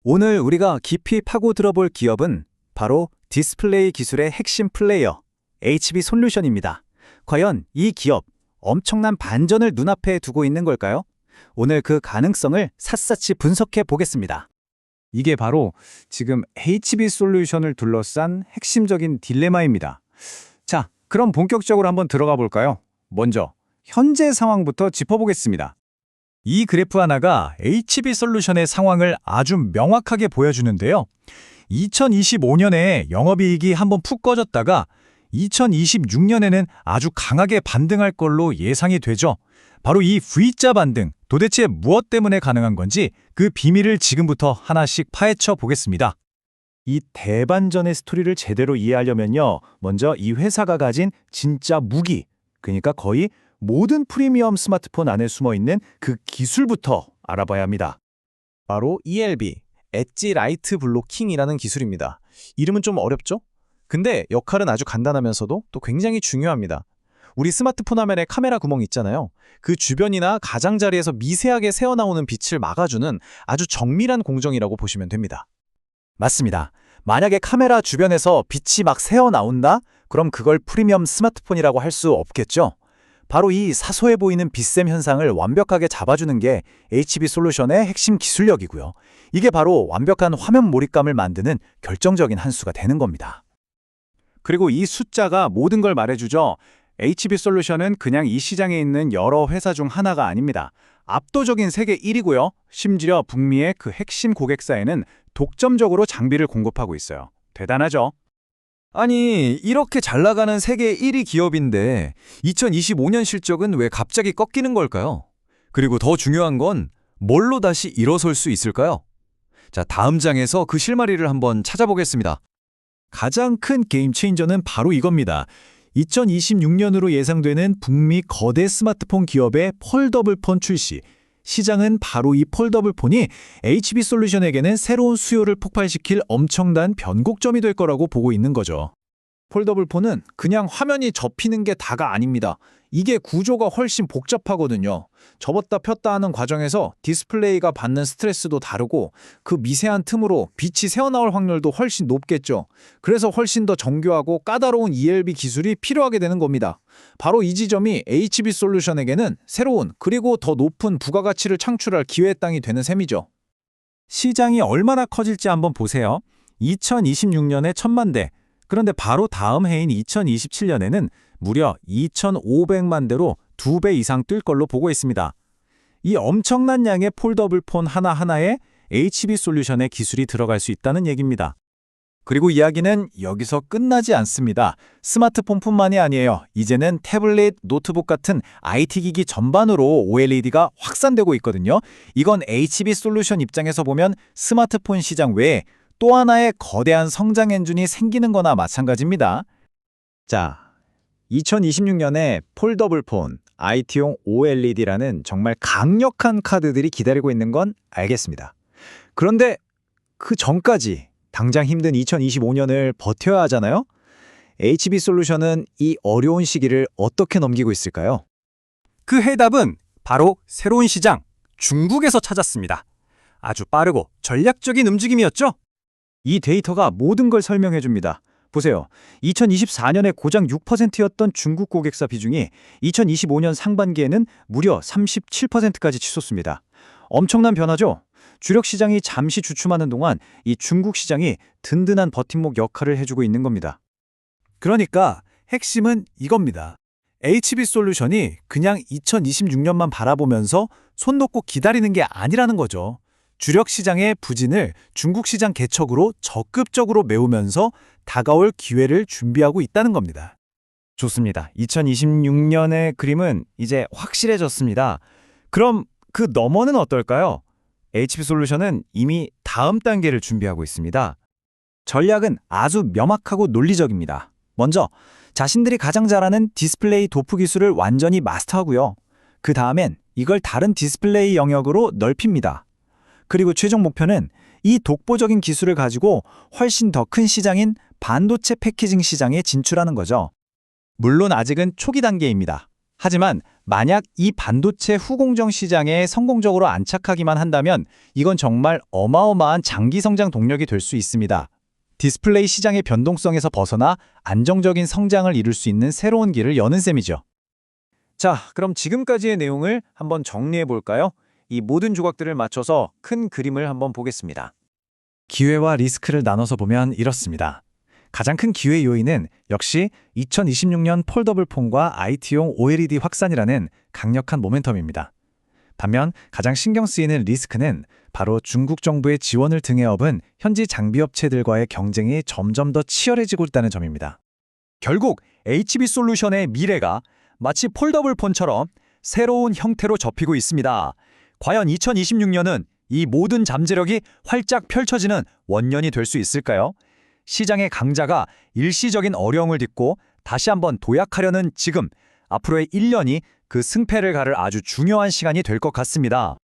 오늘 우리가 깊이 파고 들어볼 기업은 바로 디스플레이 기술의 핵심 플레이어 HB솔루션입니다. 과연 이 기업 엄청난 반전을 눈앞에 두고 있는 걸까요? 오늘 그 가능성을 샅샅이 분석해 보겠습니다. 이게 바로 지금 HB솔루션을 둘러싼 핵심적인 딜레마입니다. 자, 그럼 본격적으로 한번 들어가 볼까요? 먼저 현재 상황부터 짚어보겠습니다. 이 그래프 하나가 HB솔루션의 상황을 아주 명확하게 보여주는데요. 2025년에 영업이익이 한번 푹 꺼졌다가 2026년에는 아주 강하게 반등할 걸로 예상이 되죠. 바로 이 V자 반등, 도대체 무엇 때문에 가능한 건지 그 비밀을 지금부터 하나씩 파헤쳐 보겠습니다. 이 대반전의 스토리를 제대로 이해하려면요. 먼저 이 회사가 가진 진짜 무기, 그러니까 거의 모든 프리미엄 스마트폰 안에 숨어있는 그 기술부터 알아봐야 합니다. 바로 ELB, 엣지 라이트 블로킹이라는 기술입니다. 이름은 좀 어렵죠? 근데 역할은 아주 간단하면서도 또 굉장히 중요합니다. 우리 스마트폰 화면에 카메라 구멍 있잖아요. 그 주변이나 가장자리에서 미세하게 새어나오는 빛을 막아주는 아주 정밀한 공정이라고 보시면 됩니다. 맞습니다. 만약에 카메라 주변에서 빛이 막 새어나온다? 그럼 그걸 프리미엄 스마트폰이라고 할 수 없겠죠? 바로 이 사소해 보이는 빛샘 현상을 완벽하게 잡아주는 게 HB솔루션의 핵심 기술력이고요. 이게 바로 완벽한 화면 몰입감을 만드는 결정적인 한 수가 되는 겁니다. 그리고 이 숫자가 모든 걸 말해주죠. HB솔루션은 그냥 이 시장에 있는 여러 회사 중 하나가 아닙니다. 압도적인 세계 1위고요. 심지어 북미의 그 핵심 고객사에는 독점적으로 장비를 공급하고 있어요. 대단하죠? 아니, 이렇게 잘 나가는 세계 1위 기업인데 2025년 실적은 왜 갑자기 꺾이는 걸까요? 그리고 더 중요한 건 뭘로 다시 일어설 수 있을까요? 자, 다음 장에서 그 실마리를 한번 찾아보겠습니다. 가장 큰 게임 체인저는 바로 이겁니다. 2026년으로 예상되는 북미 거대 스마트폰 기업의 폴더블폰 출시. 시장은 바로 이 폴더블폰이 HB솔루션에게는 새로운 수요를 폭발시킬 엄청난 변곡점이 될 거라고 보고 있는 거죠. 폴더블폰은 그냥 화면이 접히는 게 다가 아닙니다. 이게 구조가 훨씬 복잡하거든요. 접었다 폈다 하는 과정에서 디스플레이가 받는 스트레스도 다르고 그 미세한 틈으로 빛이 새어나올 확률도 훨씬 높겠죠. 그래서 훨씬 더 정교하고 까다로운 ELB 기술이 필요하게 되는 겁니다. 바로 이 지점이 HB솔루션에게는 새로운 그리고 더 높은 부가가치를 창출할 기회의 땅이 되는 셈이죠. 시장이 얼마나 커질지 한번 보세요. 2026년에 1,000만 대, 그런데 바로 다음 해인 2027년에는 무려 2,500만 대로 2배 이상 뛸 걸로 보고 있습니다. 이 엄청난 양의 폴더블폰 하나하나에 HB솔루션의 기술이 들어갈 수 있다는 얘기입니다. 그리고 이야기는 여기서 끝나지 않습니다. 스마트폰뿐만이 아니에요. 이제는 태블릿, 노트북 같은 IT 기기 전반으로 OLED가 확산되고 있거든요. 이건 HB솔루션 입장에서 보면 스마트폰 시장 외에 또 하나의 거대한 성장 엔진이 생기는 거나 마찬가지입니다. 자, 2026년에 폴더블폰, IT용 OLED라는 정말 강력한 카드들이 기다리고 있는 건 알겠습니다. 그런데 그 전까지 당장 힘든 2025년을 버텨야 하잖아요? HB솔루션은 이 어려운 시기를 어떻게 넘기고 있을까요? 그 해답은 바로 새로운 시장, 중국에서 찾았습니다. 아주 빠르고 전략적인 움직임이었죠? 이 데이터가 모든 걸 설명해 줍니다. 보세요. 2024년에 고작 6%였던 중국 고객사 비중이 2025년 상반기에는 무려 37%까지 치솟습니다. 엄청난 변화죠? 주력 시장이 잠시 주춤하는 동안 이 중국 시장이 든든한 버팀목 역할을 해주고 있는 겁니다. 그러니까 핵심은 이겁니다. HB솔루션이 그냥 2026년만 바라보면서 손 놓고 기다리는 게 아니라는 거죠. 주력 시장의 부진을 중국 시장 개척으로 적극적으로 메우면서 다가올 기회를 준비하고 있다는 겁니다. 좋습니다. 2026년의 그림은 이제 확실해졌습니다. 그럼 그 너머는 어떨까요? HB솔루션은 이미 다음 단계를 준비하고 있습니다. 전략은 아주 명확하고 논리적입니다. 먼저 자신들이 가장 잘하는 디스플레이 도프 기술을 완전히 마스터하고요. 그 다음엔 이걸 다른 디스플레이 영역으로 넓힙니다. 그리고 최종 목표는 이 독보적인 기술을 가지고 훨씬 더 큰 시장인 반도체 패키징 시장에 진출하는 거죠. 물론 아직은 초기 단계입니다. 하지만 만약 이 반도체 후공정 시장에 성공적으로 안착하기만 한다면 이건 정말 어마어마한 장기 성장 동력이 될 수 있습니다. 디스플레이 시장의 변동성에서 벗어나 안정적인 성장을 이룰 수 있는 새로운 길을 여는 셈이죠. 자, 그럼 지금까지의 내용을 한번 정리해 볼까요? 이 모든 조각들을 맞춰서 큰 그림을 한번 보겠습니다. 기회와 리스크를 나눠서 보면 이렇습니다. 가장 큰 기회 요인은 역시 2026년 폴더블 폰과 IT용 OLED 확산이라는 강력한 모멘텀입니다. 반면 가장 신경 쓰이는 리스크는 바로 중국 정부의 지원을 등에 업은 현지 장비업체들과의 경쟁이 점점 더 치열해지고 있다는 점입니다. 결국 HB 솔루션의 미래가 마치 폴더블 폰처럼 새로운 형태로 접히고 있습니다. 과연 2026년은 이 모든 잠재력이 활짝 펼쳐지는 원년이 될 수 있을까요? 시장의 강자가 일시적인 어려움을 딛고 다시 한번 도약하려는 지금, 앞으로의 1년이 그 승패를 가를 아주 중요한 시간이 될 것 같습니다.